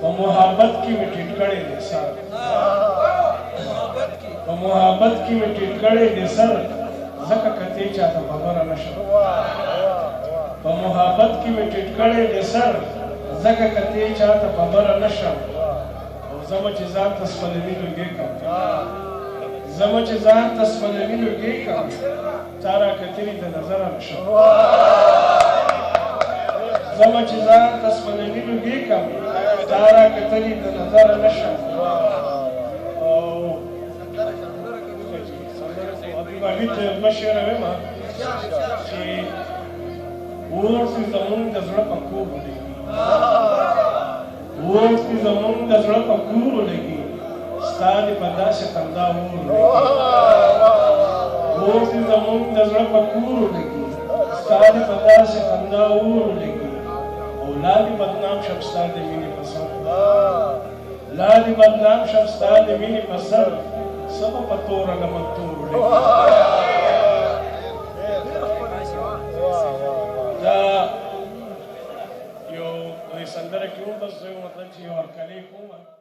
په محبت کې مې ټیټ کړی دی سر په محبت کې مې ټیټ کړی دی سر ځکه کتې چاته خبره نشم په محبت کې مې ټیټ کړی دی سر ځکه کتې چاته خبره نشم او زما چې ځان ته سپلوي لوګې کړم زما چې ځان ته سپلوي لوګې کړم تا راکتلې د نظره نشم زما چې ځان ته سپلوي لوګې کړم تا راکتلې د نظره نشم عبدالواحد مشره ویمه چې اوس زمونږ د زړه په کور ولګي اوس زمونږ د زړه په کور ولګي ستا دې په داسې خندا اور ولګي اوس زمونږ د زړه په کور ولګي ستا دې په داسې خندا اور ولګي او لا دې بدنام شم ستا د مینې په سر لا دې بدنام شم ستا د مینې په سر سبا په توره لمن تور ولګي دا یو سندره کې هم بس یو مطلب چې یو هرکلی کوم